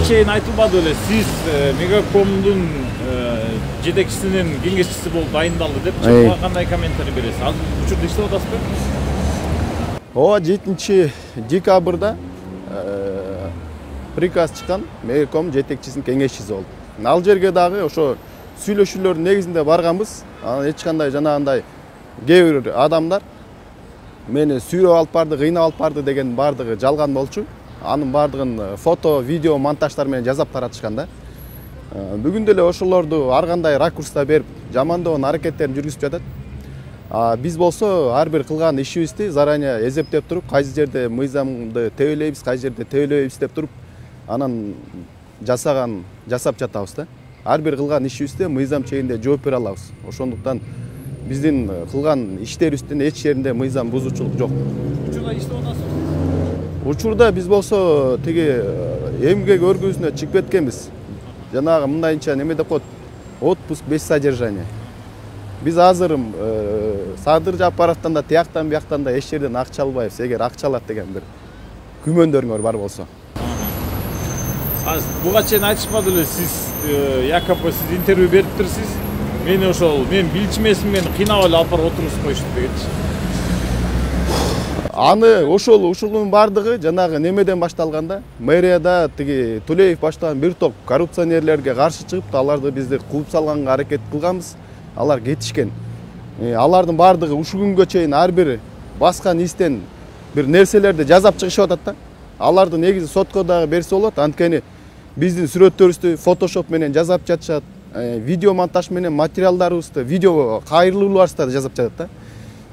чейин айтылбады эле сиз Мегакомдун жетекчисинин кеңешчиси болуп дайындалды деп. Буга кандай комментарий бересиз? Азыр учурда иштеп атасызбы? Ооба, 7-декабрда приказ чыккан, Мегаком жетекчисинин кеңешчиси болду. Ал жерге дагы ошо сүйлөшүүлөрдүн негизинде барганбыз. Эч кандай жанагындай кээ бир адамдар мени сүйрөп алып барды, кыйнап алып барды деген бардыгы жалган болчу. Анын бардыгын фото, видео монтаждар менен жасап таратышкан да. Бүгүн деле ошолорду ар кандай ракурста берип, жамандоонун аракеттерин жүргүзүп жатат. Биз болсо ар бир кылган ишибизди заранее эзептеп туруп, кайсы жерде мыйзамды тебелейбиз, кайсы жерде тебелебейбиз деп туруп, анан жасап жатабыз да. Ар бир кылган ишибизде мыйзам чегинде жооп бере алабыз. Ошондуктан биздин кылган иштерибиздин эч жеринде мыйзам бузуучулук жок. Учурда иштеп атасызбы? Учурда биз болсо тиги эмгек өргүүсүнө чыгып кеткенбиз. Жанагы мындайынча неме деп коет, отпуск без содержания. Биз азыр садыр жаап баратканда да тияктан бияктан да эч жерден акча албайбыз, эгер акча алат деген бир күмөндөрүңөр бар болсо. Азыр буга чейин айтышпады эле сиз якобы сиз интервью бериптирсиз. Мени ошол мен билчү эмесмин, мени кыйнап эле алып барып отургузуп коюшту дегенчи. Аны ушунун бардыгы жанагы немеден башталганда, мэрияда тиги Тулеев баштаган бир топ коррупционерлерге каршы чыгып, аларды бизди кууп салганга аракет кылганбыз. Алар кетишкен. Алардын бардыгы ушул күнгө чейин ар бир баскан истен бир нерселерди жазап чыгышып атат да. Аларды негизи сотко дагы берсе болот. Анткени биздин сүрөттөрүбүздү фотошоп менен жасап жатышат, видео монтаж менен материалдарыбызды, видео кайрылууларыбызды жасап жатат да.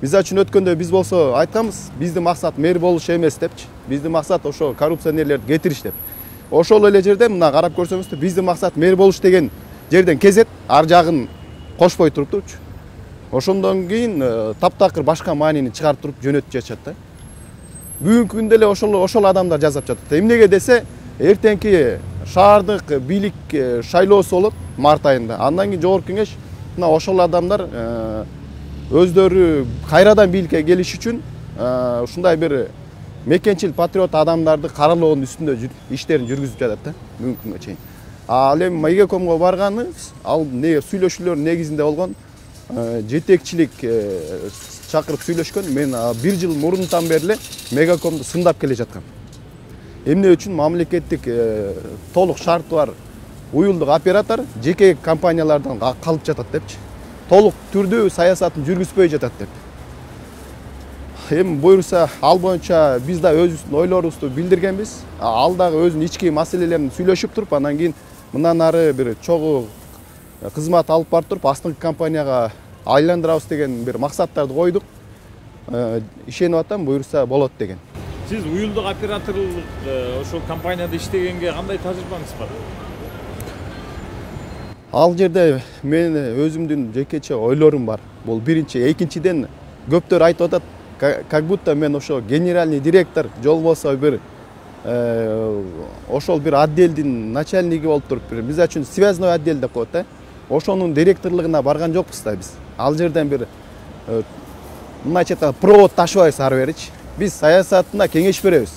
Биз үчүн өткөндө биз болсо айтканбыз, биздин максат мэр болуш эмес депчи. Биздин максат ошо коррупционерлерди кетириш деп. Ошол эле жерде мына карап көрсөңүз, биздин максат мэр болуш деген жерден кезет, ар жагын кошпой туруп турчу. Ошондон кийин таптакыр башка маанини чыгарып туруп жөнөтүп жатышат да. Бүгүнкү күндө эле ошол адамдар жасап жатат. Эмнеге десе, эртеңки шаардык бийлик шайлоосу болот март айында. Андан кийин жогорку кеңеш мына ошол адамдар өздөрү кайрадан бийликке келиш үчүн ушундай бир мекенчил патриот адамдарды каралоонун үстүндө иштерин жүргүзүп жатат да бүгүнкү күнгө чейин. Ал эми Мегакомго барганыбыз, ал сүйлөшүүлөрдүн негизинде болгон, жетекчилик чакырып сүйлөшкөн. Мен 1 жыл мурунтан бери эле Мегакомду сындап келе жаткам. Эмне үчүн мамлекеттик толук шарты бар уюлдук оператор жеке компаниялардан калып жатат депчи. Толук түрдүү саясатын жүргүзбөй жатат деп. Эми буюрса ал боюнча биз да өзүбүздүн ойлорубузду билдиргенбиз. Ал дагы өзүнүн ички маселелерин сүйлөшүп туруп, анан кийин мындан ары бир чогуу кызмат алып барып туруп, астыңкы компанияга айландырабыз деген бир максаттарды койдук. Ишенип атам, буюрса болот деген. Сиз уюлдук операторлук ошол компанияда иштегенге кандай тажрыйбаңыз бар? Ал жерде мен өзүмдүн жекече ойлорум бар. Бул биринчи, экинчиден көптөр айтып атат, как будто мен ошо генеральный директор, же болбосо бир ошол бир отделдин начальниги болуп туруп, биз үчүн связной отдел деп коет да. Ошонун директорлугуна барган жокпуз да биз. Ал жерден бир мындайча айтканда провод ташыбайбыз ары беричи. Биз саясатына кеңеш беребиз.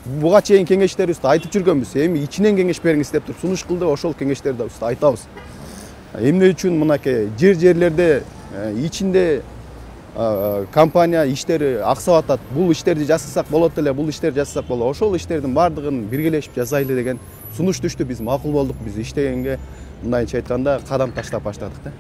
Буга чейин кеңештерибизди айтып жүргөнбүз. Эми ичинен кеңеш бериңиз деп туруп сунуш кылды, ошол кеңештерди айтабыз. Эмне үчүн мынакей жерлерде ичинде компания иштери аксап атат. Бул иштерди жасасак болот эле, бул иштерди жасасак болот. Ошол иштердин бардыгын биргелешип жасайлы деген сунуш түштү. Биз макул болдук. Биз иштегенге мындайча айтканда кадам таштап баштадык да.